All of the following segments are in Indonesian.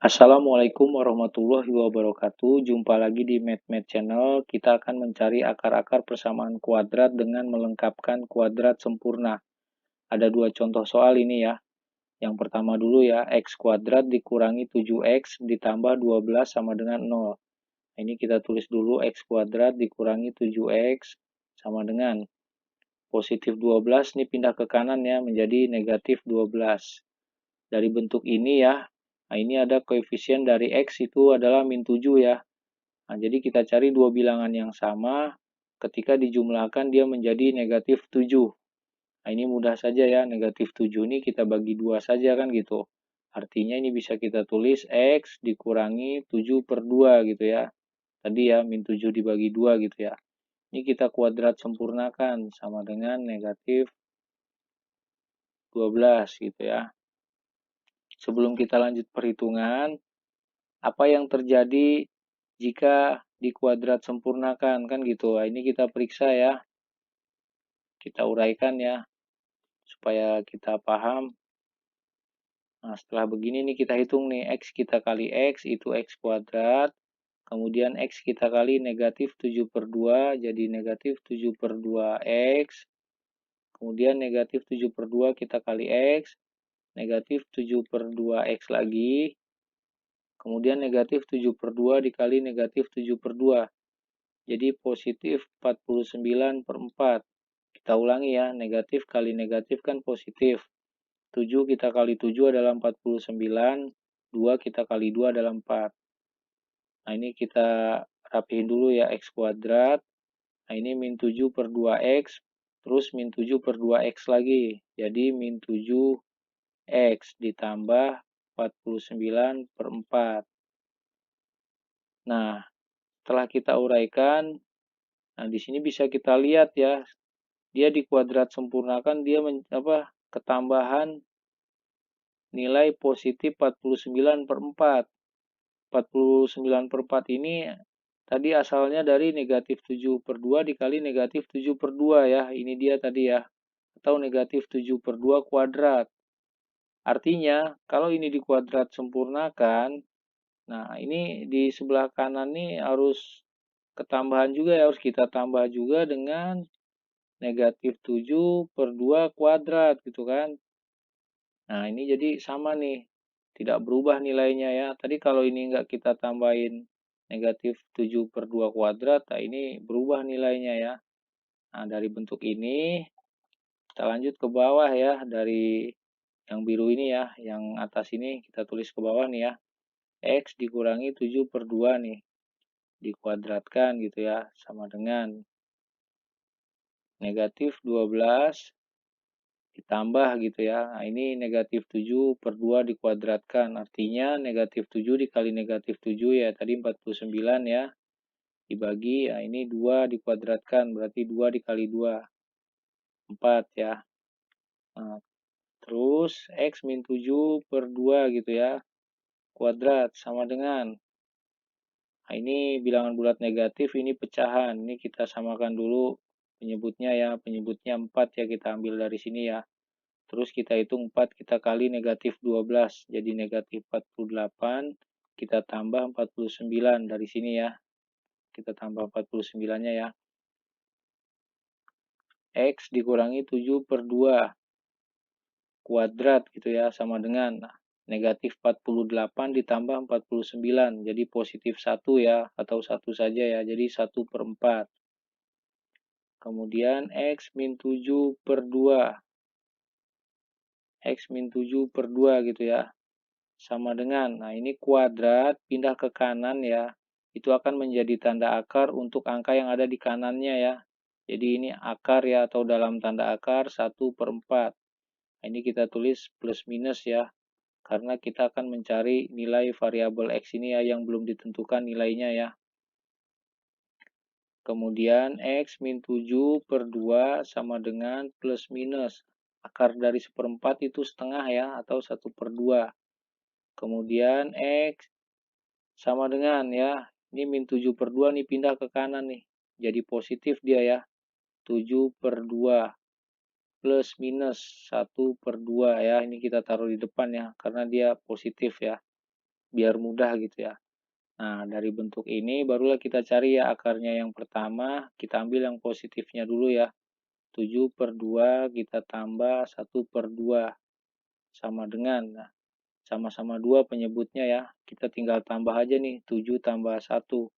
Assalamualaikum warahmatullahi wabarakatuh. Jumpa lagi di MathMath Channel. Kita akan mencari akar-akar persamaan kuadrat dengan melengkapkan kuadrat sempurna. Ada dua contoh soal ini ya. Yang pertama dulu ya, x kuadrat dikurangi 7x ditambah 12 sama dengan 0. Ini kita tulis dulu x kuadrat dikurangi 7x sama dengan positif 12 ini pindah ke kanan ya, menjadi negatif 12. Dari bentuk ini ya, nah ini ada koefisien dari X itu adalah min 7 ya. Nah, jadi kita cari dua bilangan yang sama, ketika dijumlahkan dia menjadi negatif 7. Nah, ini mudah saja ya, negatif 7 ini kita bagi dua saja kan gitu. Artinya ini bisa kita tulis X dikurangi 7 per 2 gitu ya. Tadi ya, min 7 dibagi 2 gitu ya. Ini kita kuadrat sempurnakan sama dengan negatif 12 gitu ya. Sebelum kita lanjut perhitungan, apa yang terjadi jika dikuadrat sempurnakan kan gitu. Nah, ini kita periksa ya. Kita uraikan ya supaya kita paham. Nah, setelah begini nih kita hitung nih X kita kali X itu X kuadrat. Kemudian X kita kali negatif 7 per 2 jadi negatif 7 per 2X. Kemudian negatif 7 per 2 kita kali X. Negatif 7 per 2X lagi. Kemudian negatif 7 per 2 dikali negatif 7 per 2. Jadi positif 49 per 4. Kita ulangi ya, negatif kali negatif kan positif. 7 kita kali 7 adalah 49. 2 kita kali 2 adalah 4. Nah ini kita rapihin dulu ya, X kuadrat. Nah ini min 7 per 2X. Terus min 7 per 2X lagi. Jadi min 7X ditambah 49 per 4. Nah, setelah kita uraikan, nah di sini bisa kita lihat ya, dia dikuadrat sempurnakan dia ketambahan nilai positif 49 per 4. 49 per 4 ini tadi asalnya dari negatif 7 per 2 dikali negatif 7 per 2 ya. Ini dia tadi ya. Atau negatif 7 per 2 kuadrat. Artinya kalau ini dikuadrat sempurnakan, nah ini di sebelah kanan nih harus ketambahan juga ya. Harus kita tambah juga dengan negatif 7 per 2 kuadrat gitu kan. Nah, ini jadi sama nih. Tidak berubah nilainya ya. Tadi kalau ini enggak kita tambahin negatif 7 per 2 kuadrat, nah ini berubah nilainya ya. Nah, dari bentuk ini, kita lanjut ke bawah ya. Dari yang biru ini ya, yang atas ini kita tulis ke bawah nih ya. X dikurangi 7 per 2 nih. Dikuadratkan gitu ya, sama dengan negatif 12 ditambah gitu ya. Nah, ini negatif 7 per 2 dikuadratkan. Artinya negatif 7 dikali negatif 7 ya. Tadi 49 ya. Dibagi, nah ini 2 dikuadratkan. Berarti 2 dikali 2. 4 ya. Nah, terus X min 7 per 2 gitu ya. Kuadrat sama dengan. Nah, ini bilangan bulat negatif, ini pecahan. Ini kita samakan dulu penyebutnya ya. Penyebutnya 4 ya. Kita ambil dari sini ya. Terus kita hitung 4 kita kali negatif 12. Jadi negatif 48. Kita tambah 49 dari sini ya. Kita tambah 49-nya ya. X dikurangi 7 per 2. Kuadrat gitu ya. Sama dengan negatif 48 ditambah 49. Jadi positif 1 ya. Atau 1 saja ya. Jadi 1 per 4. Kemudian X min 7 per 2. X min 7 per 2 gitu ya. Sama dengan, nah ini kuadrat pindah ke kanan ya, itu akan menjadi tanda akar untuk angka yang ada di kanannya ya. Jadi ini akar ya, atau dalam tanda akar 1 per 4. Nah, ini kita tulis plus minus ya, karena kita akan mencari nilai variabel X ini ya, yang belum ditentukan nilainya ya. Kemudian X min 7 per 2 sama dengan plus minus. Akar dari seperempat itu setengah ya, atau 1 per 2. Kemudian X sama dengan ya, ini min 7 per 2 nih pindah ke kanan nih. Jadi positif dia ya. 7 per 2 plus minus 1 per 2 ya. Ini kita taruh di depan ya, karena dia positif ya. biar mudah gitu ya. Nah, dari bentuk ini barulah kita cari ya akarnya yang pertama, kita ambil yang positifnya dulu ya. 7/2 kita tambah 1/2 sama dengan, nah, sama-sama 2 penyebutnya ya. Kita tinggal tambah aja nih, 7 tambah 1,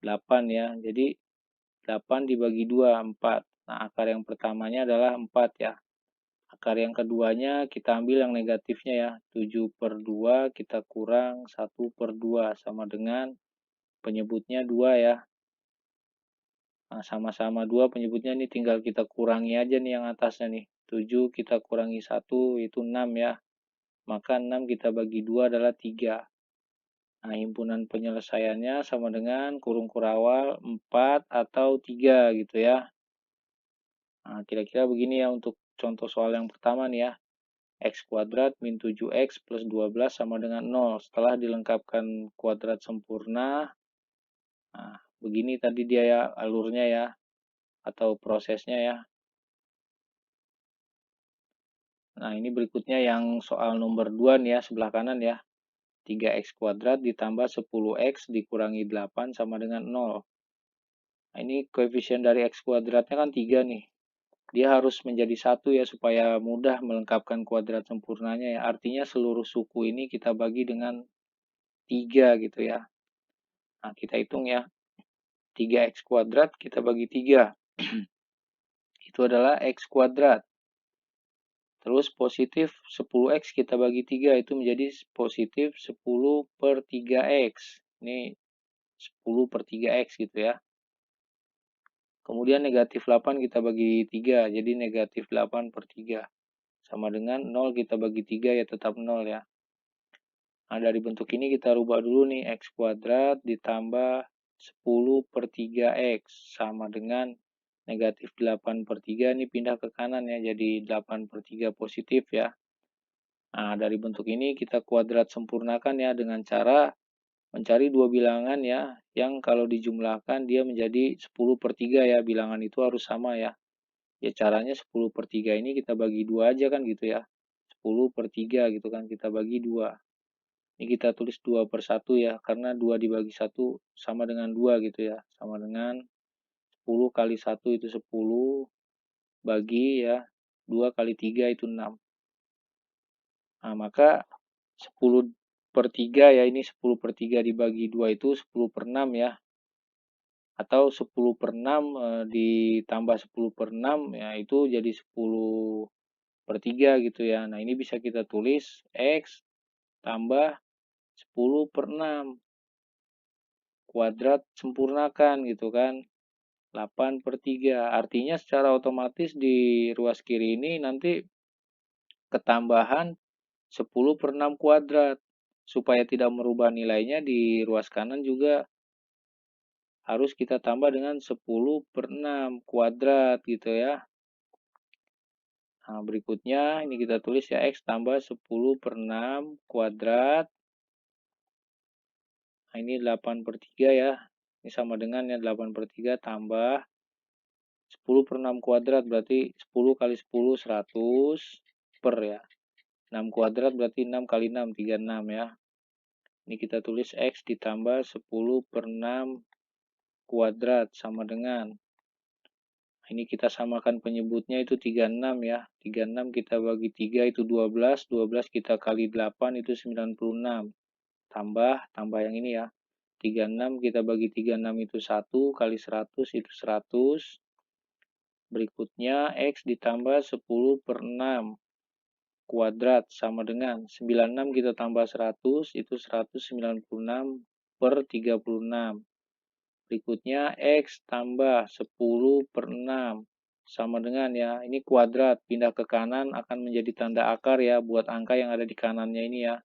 8 ya. Jadi 8 dibagi 2, 4. Nah, akar yang pertamanya adalah 4 ya. Akar yang keduanya kita ambil yang negatifnya ya. 7/2 kita kurang 1/2 sama dengan penyebutnya 2 ya. Nah, sama-sama 2 penyebutnya nih tinggal kita kurangi aja nih yang atasnya nih. 7 kita kurangi 1 itu 6 ya. Maka 6 kita bagi 2 adalah 3. Nah, himpunan penyelesaiannya sama dengan kurung kurawal 4 atau 3 gitu ya. Nah, kira-kira begini ya untuk contoh soal yang pertama nih ya. X kuadrat min 7X plus 12 sama dengan 0. Setelah dilengkapkan kuadrat sempurna, nah, begini tadi dia ya alurnya ya, atau prosesnya ya. Nah, ini berikutnya yang soal nomor 2 nih ya, sebelah kanan ya. 3X kuadrat ditambah 10X dikurangi 8 sama dengan 0. Nah, ini koefisien dari X kuadratnya kan 3 nih. Dia harus menjadi 1 ya, supaya mudah melengkapkan kuadrat sempurnanya ya. Artinya seluruh suku ini kita bagi dengan 3 gitu ya. Nah, kita hitung ya. 3X kuadrat kita bagi 3. Itu adalah X kuadrat. Terus positif 10X kita bagi 3 itu menjadi positif 10/3X. Ini 10/3X gitu ya. Kemudian negatif 8 kita bagi 3, jadi negatif 8/3. Sama dengan 0 kita bagi 3 ya tetap 0 ya. Nah, dari bentuk ini kita rubah dulu nih, X kuadrat ditambah 10/3X sama dengan negatif 8/3 ini pindah ke kanan ya, jadi 8/3 positif ya. Nah, dari bentuk ini kita kuadrat sempurnakan ya dengan cara mencari dua bilangan ya, yang kalau dijumlahkan dia menjadi 10/3 ya, bilangan itu harus sama ya. Ya caranya 10/3 ini kita bagi 2 aja kan gitu ya. 10/3 gitu kan, kita bagi 2. Ini kita tulis 2/1 ya, karena 2 dibagi 1 sama dengan 2 gitu ya. Sama dengan 10 kali 1 itu 10, bagi ya 2 kali 3 itu 6. Nah, maka 10/3 ya, ini 10/3 dibagi 2 itu 10/6 ya. Atau 10/6 ditambah 10/6 ya itu jadi 10/3 gitu ya. Nah, ini bisa kita tulis X tambah 10/6 kuadrat sempurnakan gitu kan. 8/3. Artinya secara otomatis di ruas kiri ini nanti ketambahan 10/6 kuadrat. Supaya tidak merubah nilainya di ruas kanan juga harus kita tambah dengan 10/6 kuadrat gitu ya. Nah, berikutnya ini kita tulis ya X tambah 10/6 kuadrat. Nah, ini 8/3 ya. Ini sama dengan ya 8/3 tambah 10/6 kuadrat berarti 10 kali 10 100 per ya. 6 kuadrat berarti 6 kali 6 36 ya. Ini kita tulis X ditambah 10/6 kuadrat sama dengan, ini kita samakan penyebutnya itu 36 ya. 36 kita bagi 3 itu 12, 12 kita kali 8 itu 96. Tambah yang ini ya. 36 kita bagi 36 itu 1 kali 100 itu 100. Berikutnya X ditambah 10/6 kuadrat sama dengan 96 kita tambah 100 itu 196/36. Berikutnya X tambah 10/6 sama dengan ya, ini kuadrat, pindah ke kanan akan menjadi tanda akar ya, buat angka yang ada di kanannya ini ya.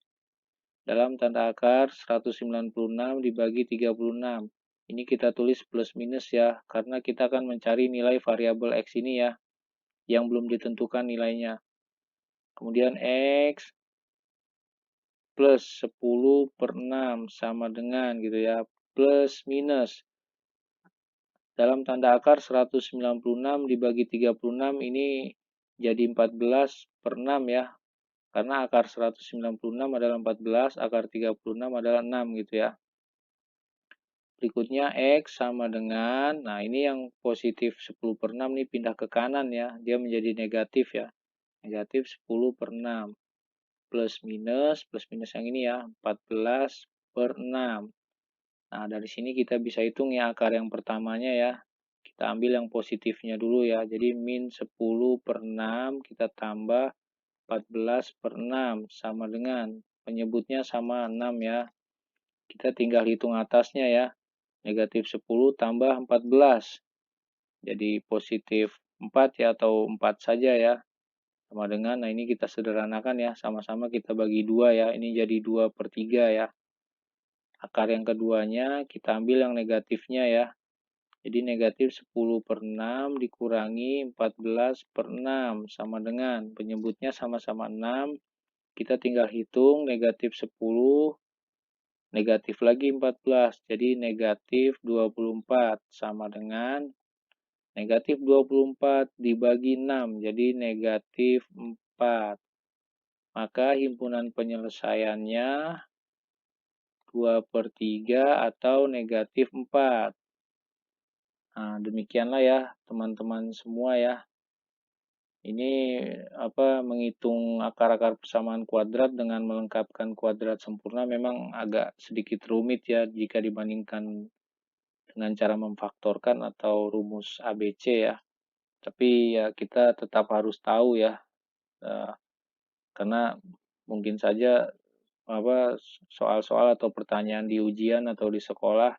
Dalam tanda akar 196 dibagi 36. Ini kita tulis plus minus ya, karena kita akan mencari nilai variabel X ini ya, yang belum ditentukan nilainya. Kemudian X plus 10/6 sama dengan gitu ya, plus minus. Dalam tanda akar 196 dibagi 36 ini jadi 14/6 ya. Karena akar 196 adalah 14, akar 36 adalah 6 gitu ya. Berikutnya X sama dengan, nah ini yang positif 10/6 nih pindah ke kanan ya, dia menjadi negatif ya. Negatif 10/6. Plus minus yang ini ya, 14/6. Nah, dari sini kita bisa hitung ya akar yang pertamanya ya. Kita ambil yang positifnya dulu ya. Jadi min 10/6 kita tambah 14/6 sama dengan penyebutnya sama 6 ya. Kita tinggal hitung atasnya ya. Negatif 10 tambah 14. Jadi positif 4 ya atau 4 saja ya. Sama dengan, nah ini kita sederhanakan ya. Sama-sama kita bagi 2 ya. Ini jadi 2/3 ya. Akar yang keduanya kita ambil yang negatifnya ya. Jadi negatif 10/6 dikurangi 14/6 sama dengan penyebutnya sama-sama 6. Kita tinggal hitung negatif 10, negatif lagi 14. Jadi negatif 24 sama dengan negatif 24 dibagi 6. Jadi negatif 4. Maka himpunan penyelesaiannya 2/3 atau negatif 4. Nah, demikianlah ya teman-teman semua ya. Ini menghitung akar-akar persamaan kuadrat dengan melengkapkan kuadrat sempurna memang agak sedikit rumit ya jika dibandingkan dengan cara memfaktorkan atau rumus ABC ya. Tapi ya kita tetap harus tahu ya, eh, karena mungkin saja soal-soal atau pertanyaan di ujian atau di sekolah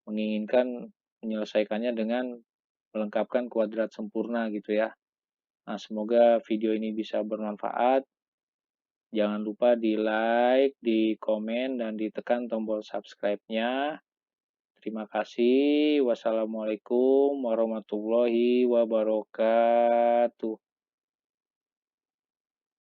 menginginkan menyelesaikannya dengan melengkapkan kuadrat sempurna gitu ya. Nah, semoga video ini bisa bermanfaat. Jangan lupa di like, di komen, dan ditekan tombol subscribe-nya. Terima kasih. Wassalamualaikum warahmatullahi wabarakatuh.